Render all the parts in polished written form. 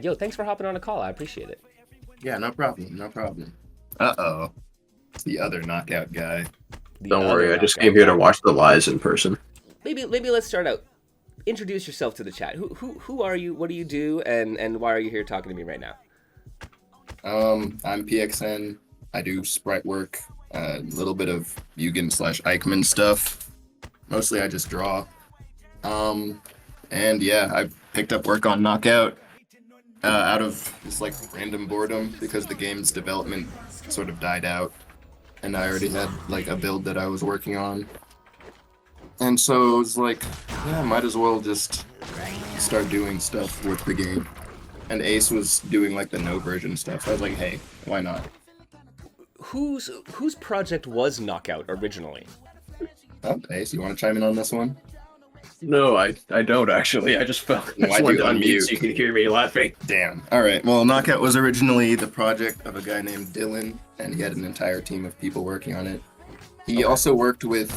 Yo, thanks for hopping on a call. I appreciate it. Yeah, no problem. No problem. Uh-oh. It's the other knockout guy. The Don't worry, other I just knockout came here to guy. watch the lies in person. Maybe let's start out. Introduce yourself to the chat. Who are you? What do you do? And why are you here talking to me right now? I'm PXN. I do sprite work, a little bit of Ikin slash Eichmann stuff. Mostly I just draw. And yeah, I picked up work on Knockout out of just like random boredom because the game's development sort of died out, and I already had like a build that I was working on. And so it was like, yeah, might as well just start doing stuff with the game. And Ace was doing like the no version stuff. So I was like, hey, why not? Whose project was Knockout originally? Oh, Ace, you want to chime in on this one? No, I don't actually. I just felt I Why'd just wanted you to unmute unmute? so you could hear me laughing. Damn. All right. Well, Knockout was originally the project of a guy named Dylan, and he had an entire team of people working on it. He also worked with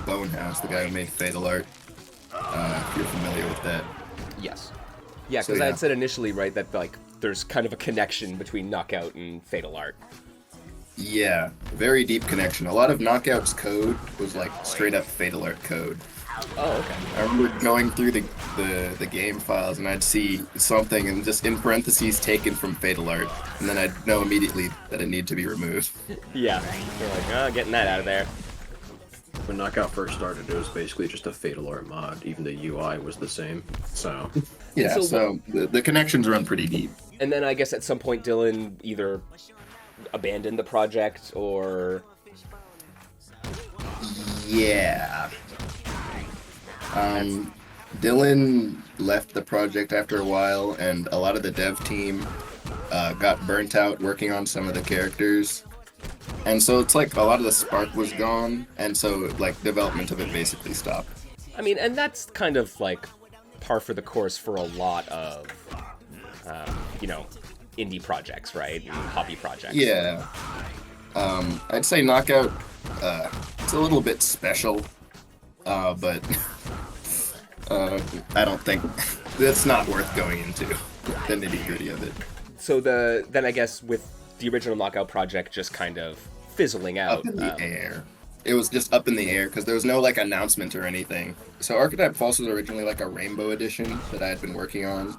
Bonehouse, the guy who made Fatal Art. If you're familiar with that. Yes. Yeah, So, because I yeah. had said initially, right, that like there's kind of a connection between Knockout and Fatal Art. Yeah, very deep connection. A lot of Knockout's code was like straight up Fatal Art code. Oh, okay. I remember going through the game files and I'd see something and just in parentheses taken from Fatal Art, and then I'd know immediately that it needed to be removed. Yeah. You're like, oh, getting that out of there. When Knockout first started, it was basically just a Fatal Art mod. Even the UI was the same. So Yeah, So so the connections run pretty deep. And then I guess at some point Dylan either abandoned the project or Yeah. Dylan left the project after a while, and a lot of the dev team got burnt out working on some of the characters. And so it's like a lot of the spark was gone, and so like development of it basically stopped. I mean, and that's kind of like par for the course for a lot of, indie projects, right? And hobby projects. Yeah. I'd say Knockout, it's a little bit special, but I don't think it's not worth going into the nitty gritty of it. So then I guess with the original Knockout project just kind of fizzling out. Up in the air. It was just up in the air because there was no like announcement or anything. So Archetype Falls was originally like a rainbow edition that I had been working on,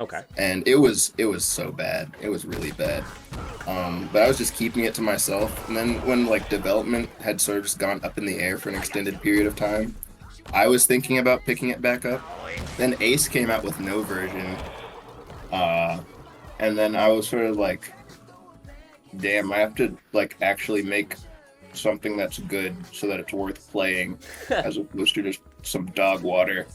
Okay. and it was so bad. It was really bad. But I was just keeping it to myself. And then when like development had sort of just gone up in the air for an extended period of time, I was thinking about picking it back up. Then Ace came out with no version, and then I was sort of like, damn, I have to like actually make something that's good so that it's worth playing as opposed to just some dog water.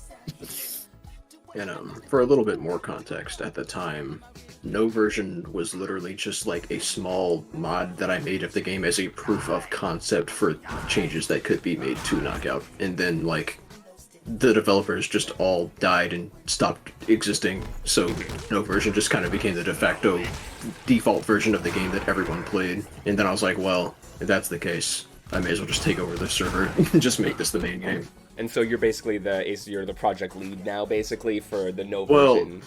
And for a little bit more context, at the time, no version was literally just like a small mod that I made of the game as a proof of concept for changes that could be made to Knockout. And then like the developers just all died and stopped existing, so no version just kind of became the de facto default version of the game that everyone played. And then I was like, well, if that's the case, I may as well just take over the server and just make this the main game. And so you're basically you're the project lead now, basically, for the no Well, version.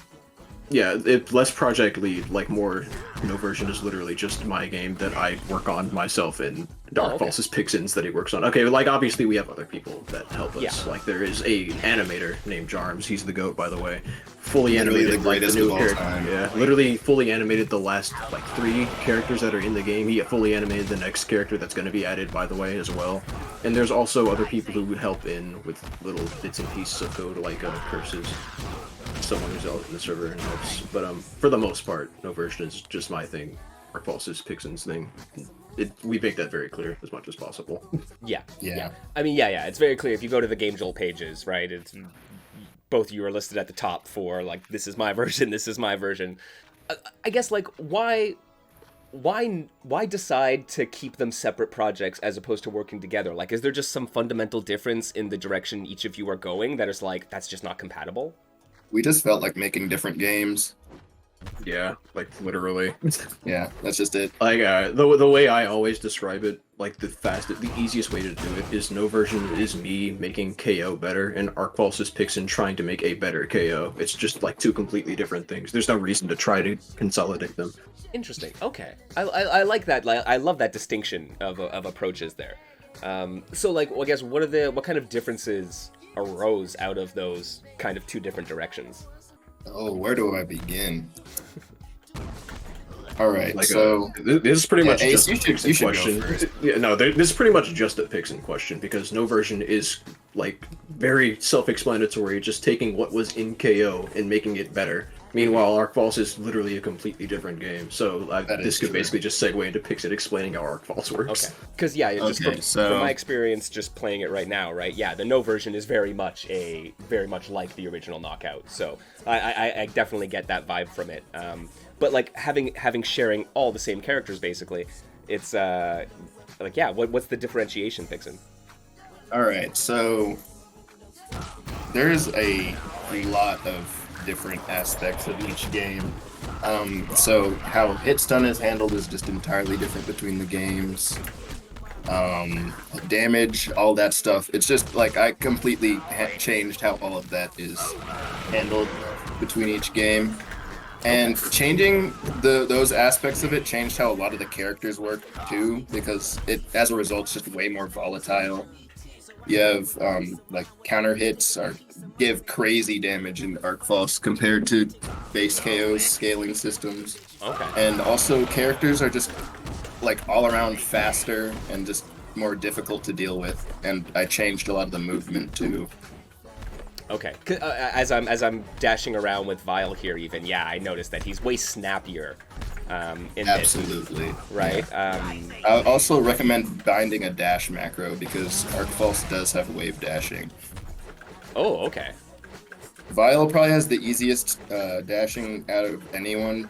Yeah, less project lead, like more no version is literally just my game that I work on myself, and Dark okay. Falls is PXN's that he works on. Okay, like obviously we have other people that help us. Yeah. Like there is a animator named Jarms, he's the GOAT by the way. Fully Literally animated the like the greatest new of all character. time. Yeah, literally fully animated the last like 3 characters that are in the game. He fully animated the next character that's going to be added by the way as well. And there's also other people who would help in with little bits and pieces of code like curses. Someone who's out in the server and helps, but for the most part, no version is just my thing. Dark Falls is PXN's thing. We make that very clear as much as possible. Yeah. Yeah. I mean, yeah. It's very clear if you go to the Game Joel pages, right? It's both of you are listed at the top for like, this is my version, this is my version. I guess like why decide to keep them separate projects as opposed to working together? Like, is there just some fundamental difference in the direction each of you are going that is like that's just not compatible? We just felt like making different games. Yeah, like literally. Yeah, that's just it. Like the way I always describe it, like the easiest way to do it is no version is me making KO better, and Arc Pulse is Pixen trying to make a better KO. It's just like two completely different things. There's no reason to try to consolidate them. Interesting. Okay, I like that. Like, I love that distinction of approaches there. So like, well, I guess what kind of differences arose out of those kind of two different directions? Oh, where do I begin? All right, Like, so this is pretty much Ace, just you a should Pixen go question. first. Yeah, no, this is pretty much just a Pixen question because no version is like very self-explanatory, just taking what was in KO and making it better. Meanwhile, Arc False is literally a completely different game. So That is this could true. basically just segue into Pixen explaining how Arc False works. Okay, because yeah, just Okay, from my experience, just playing it right now, right? Yeah, the no version is very much like the original Knockout. So I definitely get that vibe from it. But like having sharing all the same characters basically, it's like yeah, what's the differentiation, Pixen? All right, so there's a lot of different aspects of each game. So how hit stun is handled is just entirely different between the games. Damage, all that stuff. It's just like I completely changed how all of that is handled between each game. And changing those aspects of it changed how a lot of the characters work too, because it, as a result, it's just way more volatile. You have like counter hits or give crazy damage in Arc False compared to base KO's scaling systems. Okay. And also characters are just like all around faster and just more difficult to deal with. And I changed a lot of the movement too. Okay. As I'm dashing around with Vile here, even yeah, I noticed that he's way snappier. In Absolutely. this, right? Yeah. I also recommend binding a dash macro because Arc False does have wave dashing. Oh, okay. Vile probably has the easiest dashing out of anyone.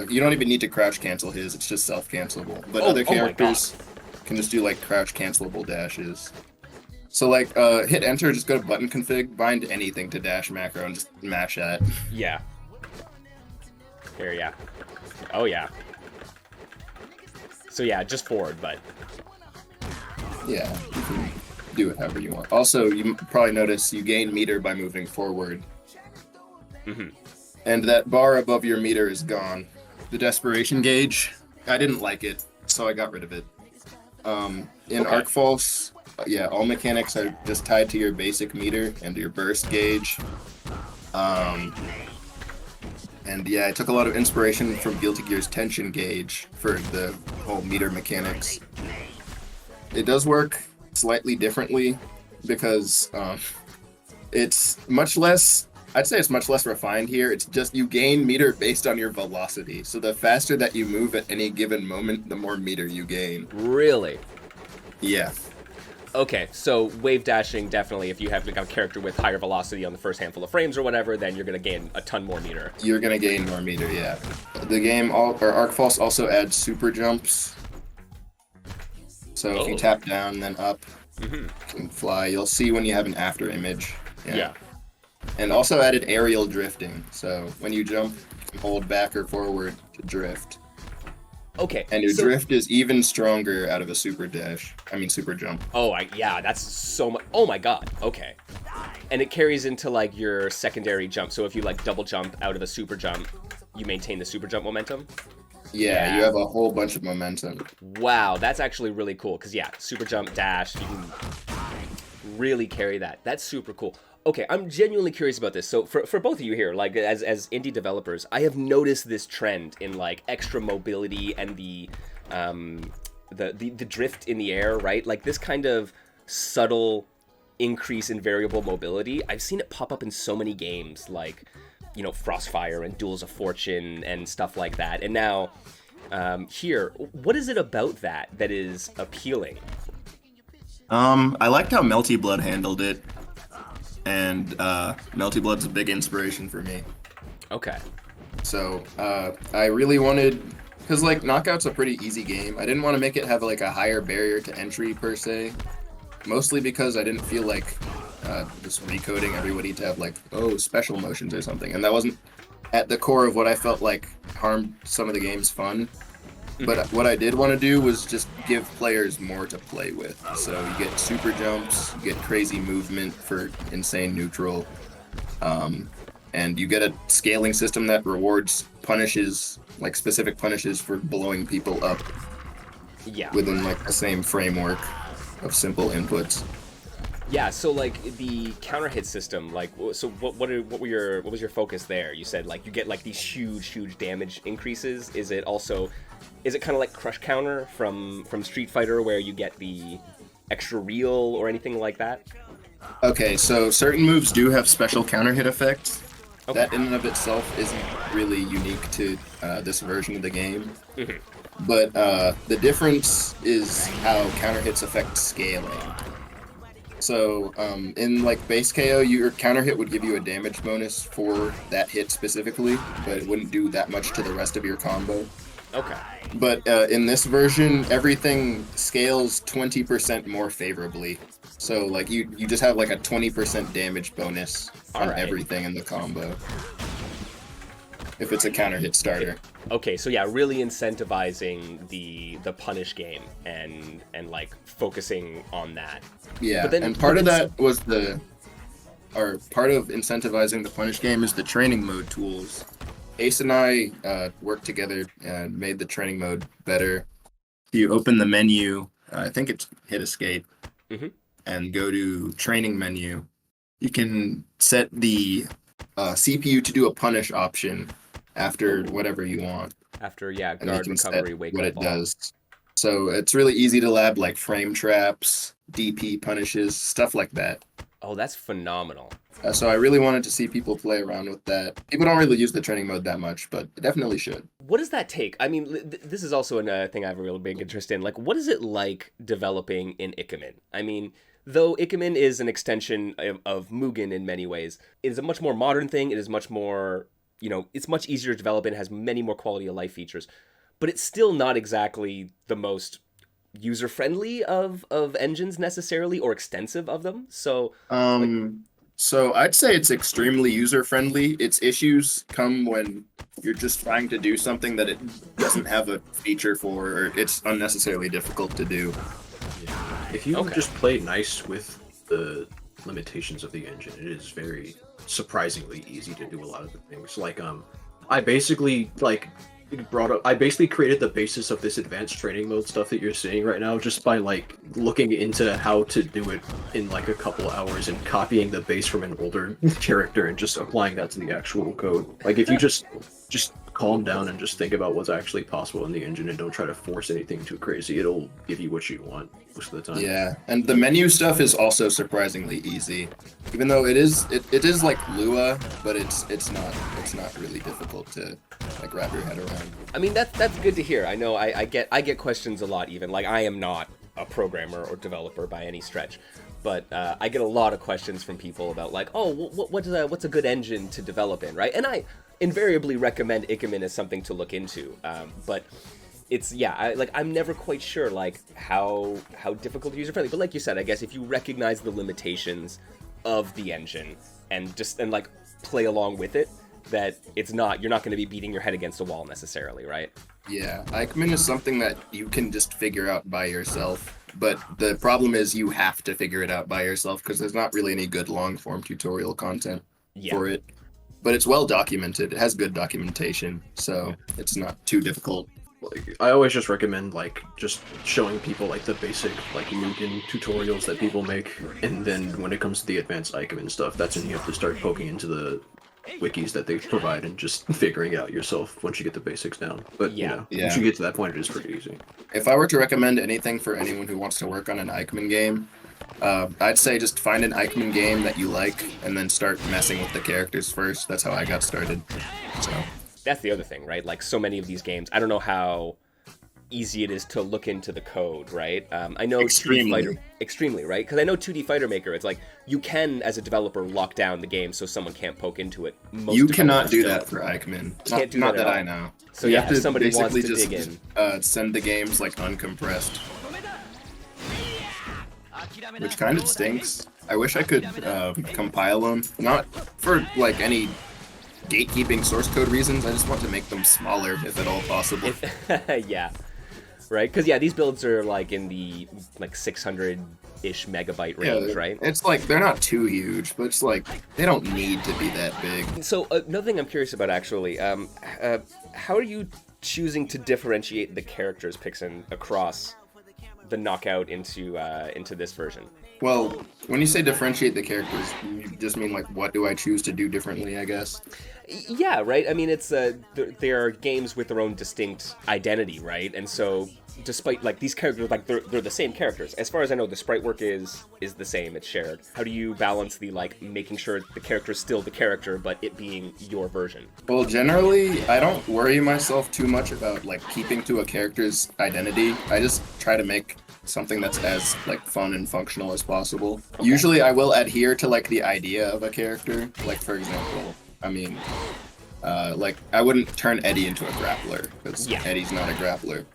You don't even need to crouch cancel his; it's just self-cancelable. But other characters can just do like crouch cancelable dashes. So like hit enter, just go to button config, bind anything to dash macro, and just mash that. Yeah. Here, yeah. Oh yeah. So yeah, just forward, but Yeah, you can do it however you want. Also, you probably notice you gain meter by moving forward. mm-hmm. And that bar above your meter is gone. The desperation gauge, I didn't like it, so I got rid of it. In Arc False, yeah, all mechanics are just tied to your basic meter and your burst gauge. And yeah, I took a lot of inspiration from Guilty Gear's tension gauge for the whole meter mechanics. It does work slightly differently because it's much less, I'd say it's much less refined here. It's just you gain meter based on your velocity. So the faster that you move at any given moment, the more meter you gain. Really? Yeah. Okay, so wave dashing, definitely, if you have like, a character with higher velocity on the first handful of frames or whatever, then you're going to gain a ton more meter. You're going to gain more meter, yeah. The game, Arc False also adds super jumps. So if you tap down, then up, you can fly. You'll see when you have an after image. Yeah. And also added aerial drifting. So when you jump, you can hold back or forward to drift. Okay. And your drift is even stronger out of a super dash. I mean, super jump. Oh, yeah, that's so much. Oh my god. Okay. And it carries into like your secondary jump. So if you like double jump out of a super jump, you maintain the super jump momentum. Yeah, you have a whole bunch of momentum. Wow, that's actually really cool. Because yeah, super jump, dash, you can really carry that. That's super cool. Okay, I'm genuinely curious about this. So for both of you here, like as indie developers, I have noticed this trend in like extra mobility and the drift in the air, right? Like this kind of subtle increase in variable mobility. I've seen it pop up in so many games, like you know, Frostfire and Duels of Fortune and stuff like that. And now here, what is it about that is appealing? I liked how Melty Blood handled it. And Melty Blood's a big inspiration for me. Okay. So I really wanted, because like Knockout's a pretty easy game. I didn't want to make it have like a higher barrier to entry per se. Mostly because I didn't feel like just recoding everybody to have like special motions or something, and that wasn't at the core of what I felt like harmed some of the game's fun. But what I did want to do was just give players more to play with. So you get super jumps, you get crazy movement for insane neutral, and you get a scaling system that rewards punishes, like specific punishes for blowing people up. Yeah. Within like the same framework of simple inputs. Yeah, so like the counter hit system, like so what was your focus there? You said like you get like these huge damage increases. Is it kind of like crush counter from Street Fighter where you get the extra reel or anything like that? Okay, so certain moves do have special counter hit effects. Okay. That in and of itself isn't really unique to this version of the game. But the difference is how counter hits affect scaling. So in like base KO, your counter hit would give you a damage bonus for that hit specifically, but it wouldn't do that much to the rest of your combo. Okay. But in this version, everything scales 20% more favorably. So like you just have like a 20% damage bonus on everything in the combo. If it's a counter hit starter. Okay, so yeah, really incentivizing the punish game and like focusing on that. Yeah, but then, and part of that was part of incentivizing the punish game is the training mode tools. Ace and I worked together and made the training mode better. You open the menu, I think it's hit escape, and go to training menu. You can set the CPU to do a punish option after whatever you want. After guard, recovery, wake what up. It does. So it's really easy to lab like frame traps, DP punishes, stuff like that. Oh, that's phenomenal. So I really wanted to see people play around with that. People don't really use the training mode that much, but it definitely should. What does that take? I mean, this is also a thing I have a real big interest in. Like, what is it like developing in Ikin? I mean, though Ikin is an extension of Mugen in many ways, it is a much more modern thing. It is much more, it's much easier to develop and has many more quality of life features. But it's still not exactly the most user-friendly of engines necessarily, or extensive of them. So, So I'd say it's extremely user-friendly. Its issues come when you're just trying to do something that it doesn't have a feature for, or it's unnecessarily difficult to do. If you just play nice with the limitations of the engine, it is very surprisingly easy to do a lot of the things. Like, I basically created the basis of this advanced training mode stuff that you're seeing right now just by like looking into how to do it in like a couple hours and copying the base from an older character and just applying that to the actual code. Like if you just calm down and just think about what's actually possible in the engine and don't try to force anything too crazy, it'll give you what you want most of the time. Yeah, and the menu stuff is also surprisingly easy. Even though it is like Lua, but it's not really difficult to like wrap your head around. I mean, that's good to hear. I know I get questions a lot. Even like I am not a programmer or developer by any stretch, but I get a lot of questions from people about like, oh, what's a good engine to develop in, right? And I invariably recommend Ikin as something to look into, but it's I'm never quite sure like how difficult user friendly. But like you said, I guess if you recognize the limitations of the engine and like play along with it, that you're not going to be beating your head against a wall necessarily, right? Yeah, Ikin is something that you can just figure out by yourself, but the problem is you have to figure it out by yourself because there's not really any good long-form tutorial content for it. But it's well documented. It has good documentation, so it's not too difficult. Like, I always just recommend like just showing people like the basic like Mugen tutorials that people make, and then when it comes to the advanced Ikin stuff, that's when you have to start poking into the wikis that they provide and just figuring it out yourself once you get the basics down. But once you get to that point, it is pretty easy. If I were to recommend anything for anyone who wants to work on an Ikin game, I'd say just find an Ikin game that you like and then start messing with the characters first. That's how I got started. So that's the other thing, right? Like so many of these games, I don't know how easy it is to look into the code, right? I know extremely, right? Because I know 2D Fighter Maker, it's like you can, as a developer, lock down the game so someone can't poke into it. You cannot do that for Ikin. Not that I know. So you have to if somebody wants to dig in, send the games like uncompressed, which kind of stinks. I wish I could compile them, not for like any gatekeeping source code reasons. I just want to make them smaller, if at all possible. Yeah, right. Because yeah, these builds are like in the like 600-ish megabyte range, right? It's like they're not too huge, but it's like they don't need to be that big. So another thing I'm curious about actually, how are you choosing to differentiate the characters, PXN, across the knockout into this version? Well, when you say differentiate the characters, you just mean like what do I choose to do differently, I guess? Yeah, right. I mean, it's they are games with their own distinct identity, right? And so, despite like these characters, like they're the same characters. As far as I know, the sprite work is the same. It's shared. How do you balance the like making sure the character is still the character, but it being your version? Well, generally, I don't worry myself too much about like keeping to a character's identity. I just try to make something that's as like fun and functional as possible. Okay. Usually I will adhere to like the idea of a character. Like for example, I mean, like I wouldn't turn Eddie into a grappler because Eddie's not a grappler.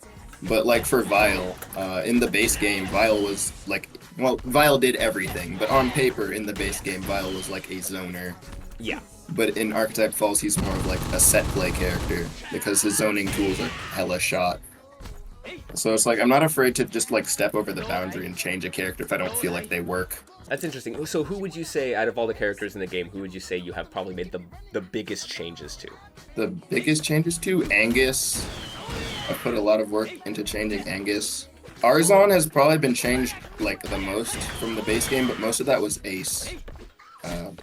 But like for Vile, in the base game, Vile was like, well, Vile did everything, but on paper in the base game, Vile was like a zoner. Yeah. But in Archetype Falls, he's more of like a set play character because his zoning tools are hella shot. So it's like, I'm not afraid to just like step over the boundary and change a character if I don't feel like they work. That's interesting. So who would you say, out of all the characters in the game, who would you say you have probably made the biggest changes to? The biggest changes to? Angus. I put a lot of work into changing Angus. Arzon has probably been changed like the most from the base game, but most of that was Ace.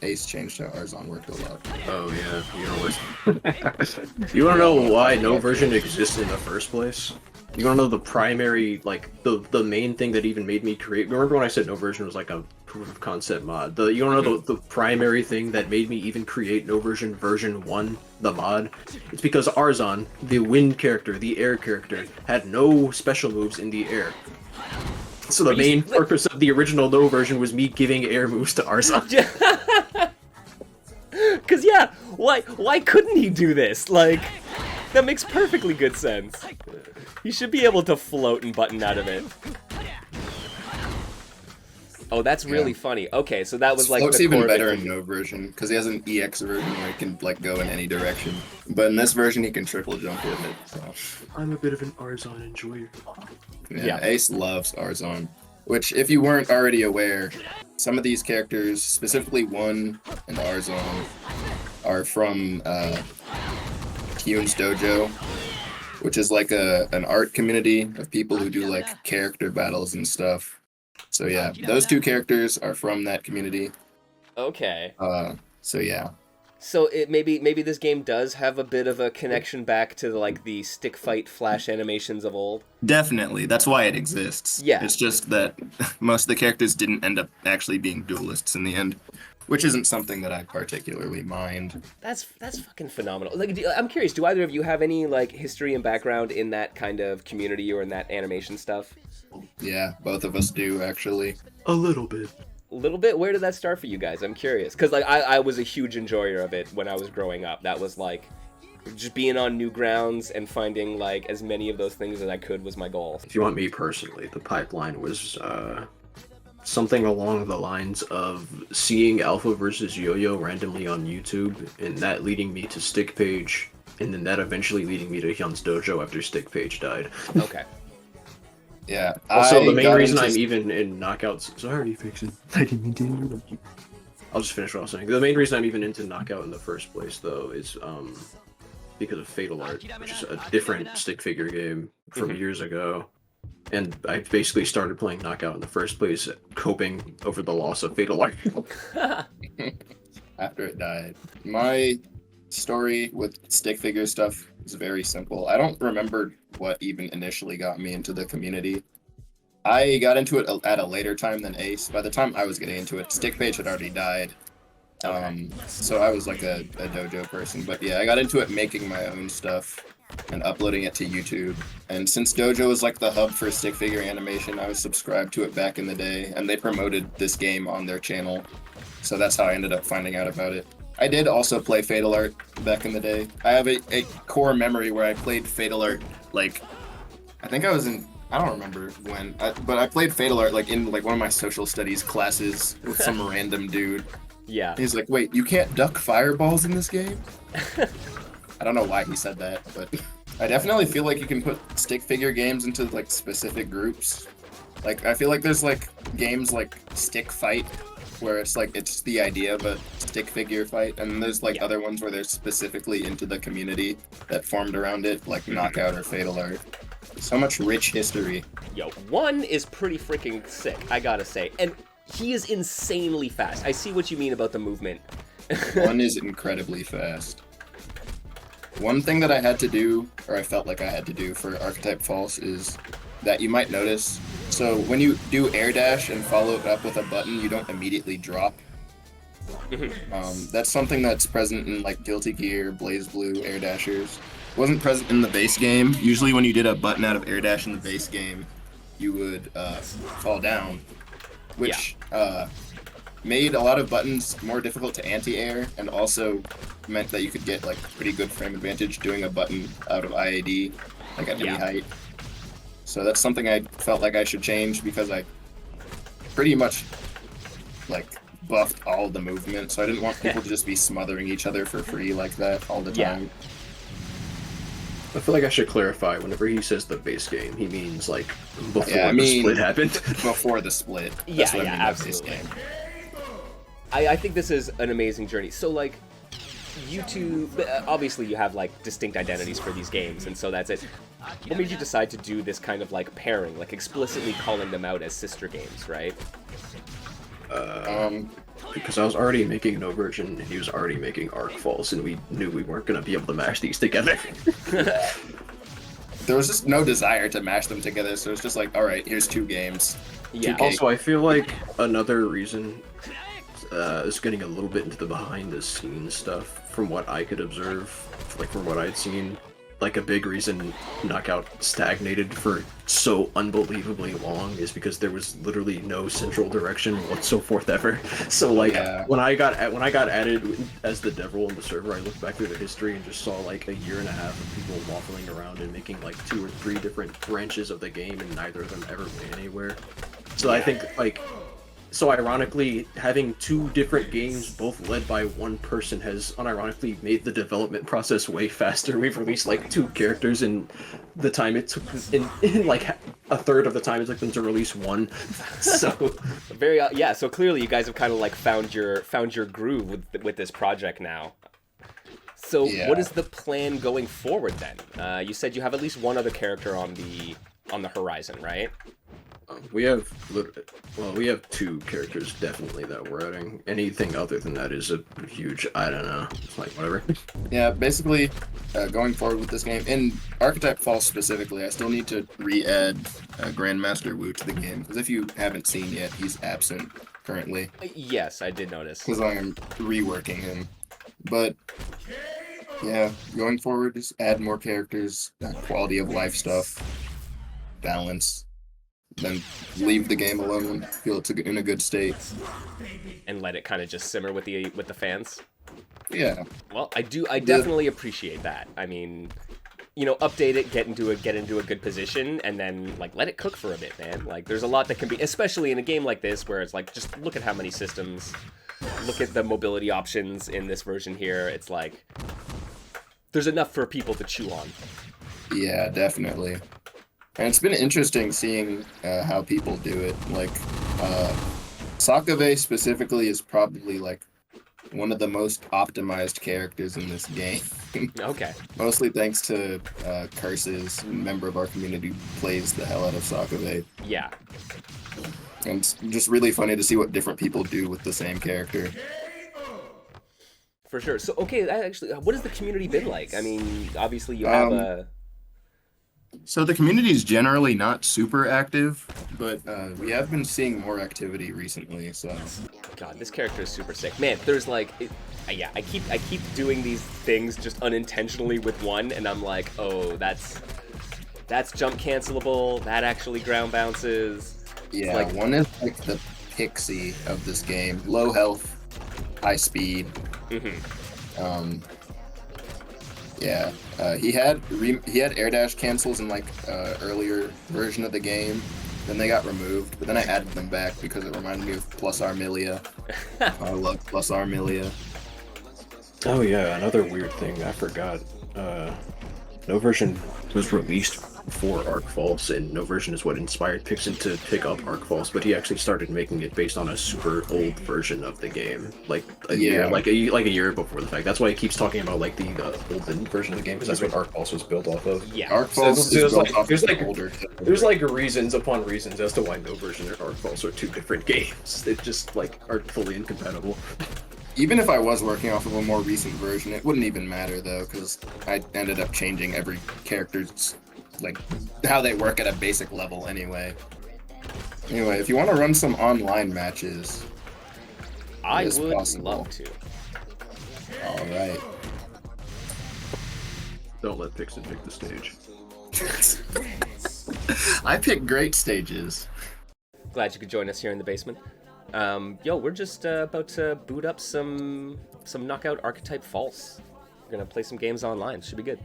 Ace changed how Arzon worked a lot. Oh yeah, you know what? You wanna know why no version exists in the first place? You wanna know the primary, like, the main thing that even made me create... Remember when I said no version was like a proof of concept mod? You wanna know the primary thing that made me even create no version version 1, the mod? It's because Arzon, the wind character, the air character, had no special moves in the air. So the main purpose of the original no version was me giving air moves to Arzon. Cause yeah, why couldn't he do this? Like, that makes perfectly good sense. He should be able to float and button out of it. Oh, that's really funny. Okay, so that was like Float's the even core better in no version because he has an EX version where he can like go in any direction. But in this version, he can triple jump with it. So. I'm a bit of an Arzon enjoyer. Yeah, Ace loves Arzon. Which, if you weren't already aware, some of these characters, specifically One and Arzon, are from Kyun's Dojo, which is like an art community of people who do like character battles and stuff. So yeah, those two characters are from that community. Okay. So yeah. So maybe this game does have a bit of a connection back to like the stick fight flash animations of old. Definitely, that's why it exists. Yeah. It's just that most of the characters didn't end up actually being duelists in the end, which isn't something that I particularly mind. That's fucking phenomenal. Like, I'm curious, do either of you have any like history and background in that kind of community or in that animation stuff? Yeah, both of us do actually. A little bit. A little bit? Where did that start for you guys? I'm curious. Because like I was a huge enjoyer of it when I was growing up. That was like just being on new grounds and finding like as many of those things as I could was my goal. If you want me personally, the pipeline was something along the lines of seeing Alpha versus Yo-Yo randomly on YouTube, and that leading me to Stick Page, and then that eventually leading me to Hyun's Dojo after Stick Page died. Okay. Yeah. Also, the main reason I'm even in Knockouts... Sorry, PXN. I didn't mean to interrupt you. I'll just finish what I was saying. The main reason I'm even into Knockout in the first place, though, is because of Fatal Art, which is a different stick figure game from years ago. And I basically started playing Knockout in the first place, coping over the loss of Fatal Art. After it died. My story with stick figure stuff is very simple. I don't remember what even initially got me into the community. I got into it at a later time than Ace. By the time I was getting into it, Stick Page had already died. So I was like a dojo person. But yeah, I got into it making my own stuff and uploading it to YouTube. And since Dojo is like the hub for stick figure animation, I was subscribed to it back in the day, and they promoted this game on their channel. So that's how I ended up finding out about it. I did also play Fatal Art back in the day. I have a core memory where I played Fatal Art, like, I think I was in, I don't remember when, but I played Fatal Art like in like one of my social studies classes with some random dude. Yeah. He's like, wait, you can't duck fireballs in this game? I don't know why he said that, but I definitely feel like you can put stick figure games into like specific groups. Like, I feel like there's like games like Stick Fight, where it's like it's the idea of a stick figure fight, and then there's like other ones where they're specifically into the community that formed around it, like Knockout or Fatal Art. So much rich history. Yo, 1 is pretty freaking sick, I gotta say. And he is insanely fast. I see what you mean about the movement. 1 is incredibly fast. One thing that I had to do, or I felt like I had to do for Archetype False is that you might notice. So when you do air dash and follow it up with a button, you don't immediately drop. That's something that's present in like Guilty Gear, Blaze Blue, air dashers. It wasn't present in the base game. Usually when you did a button out of air dash in the base game, you would fall down, which made a lot of buttons more difficult to anti-air, and also meant that you could get like pretty good frame advantage doing a button out of IAD, like at any height. So that's something I felt like I should change, because I pretty much like buffed all the movement, so I didn't want people to just be smothering each other for free like that all the time. I feel like I should clarify, whenever he says the base game, he means like before the split happened. Before the split. That's what I mean absolutely. I think this is an amazing journey. So like, you two, obviously you have like distinct identities for these games, and so that's it. What made you decide to do this kind of like pairing, like explicitly calling them out as sister games, right? Because I was already making No Version, and he was already making Arc False, and we knew we weren't going to be able to mash these together. There was just no desire to mash them together, so it's just like, alright, here's 2 games. Yeah. 2K. Also, I feel like another reason is getting a little bit into the behind-the-scenes stuff, from what I could observe, like from what I'd seen. Like, a big reason Knockout stagnated for so unbelievably long is because there was literally no central direction whatsoever. So like, when I got added as the dev role in the server, I looked back through the history and just saw like a year and a half of people waffling around and making like 2 or 3 different branches of the game, and neither of them ever went anywhere. So I think like, so ironically, having 2 different games, both led by one person, has unironically made the development process way faster. We've released like 2 characters in the time it took, in like a third of the time it took them to release 1. So very so clearly you guys have kind of like found your groove with this project now. So what is the plan going forward then? You said you have at least 1 other character on the horizon, right? We have 2 characters definitely that we're adding. Anything other than that is a huge, I don't know, it's like whatever. Yeah, basically, going forward with this game, in Archetype False specifically, I still need to re-add Grandmaster Wu to the game, because if you haven't seen yet, he's absent currently. Yes, I did notice. Because I am reworking him. But yeah, going forward, just add more characters, quality of life stuff, balance. Then leave the game alone and feel it's in a good state. And let it kind of just simmer with the fans? Yeah. Well, I definitely appreciate that. I mean, you know, update it, get into a good position, and then like let it cook for a bit, man. Like there's a lot that can be, especially in a game like this where it's like, just look at how many systems, look at the mobility options in this version here. It's like there's enough for people to chew on. Yeah, definitely. And it's been interesting seeing how people do it. Like, Sakave specifically is probably like one of the most optimized characters in this game. Okay. Mostly thanks to Curses, a member of our community who plays the hell out of Sakave. Yeah. And it's just really funny to see what different people do with the same character. For sure. So, okay, actually, what has the community been like? I mean, obviously you have a... So the community is generally not super active, but we have been seeing more activity recently. So, God, this character is super sick, man. There's like, I keep doing these things just unintentionally with 1, and I'm like, oh, that's jump cancelable. That actually ground bounces. Yeah, like, 1 is like the pixie of this game. Low health, high speed. Yeah, he had air dash cancels in like earlier version of the game, Then they got removed, but then I added them back because it reminded me of Plus Armilia. I love Plus Armilia. Oh yeah, another weird thing I forgot. No version was released for Arc False, and No version is what inspired PXN to pick up Arc False. But he actually started making it based on a super old version of the game, like a year, like a year before the fact. That's why he keeps talking about like the olden version of the game, because that's what Arc False was built off of. Yeah. Arc False is built off there's of like older. there's like reasons upon reasons as to why No version and Arc False are two different games. They just like are fully incompatible. Even if I was working off of a more recent version, it wouldn't even matter though, because I ended up changing every character's, like, how they work at a basic level anyway. Anyway, if you want to run some online matches, I it is would possible. love to. All right. Don't let PXN pick the stage. I pick great stages. Glad you could join us here in the basement. Yo, we're just about to boot up some Knockout Archetype False. We're gonna play some games online. Should be good.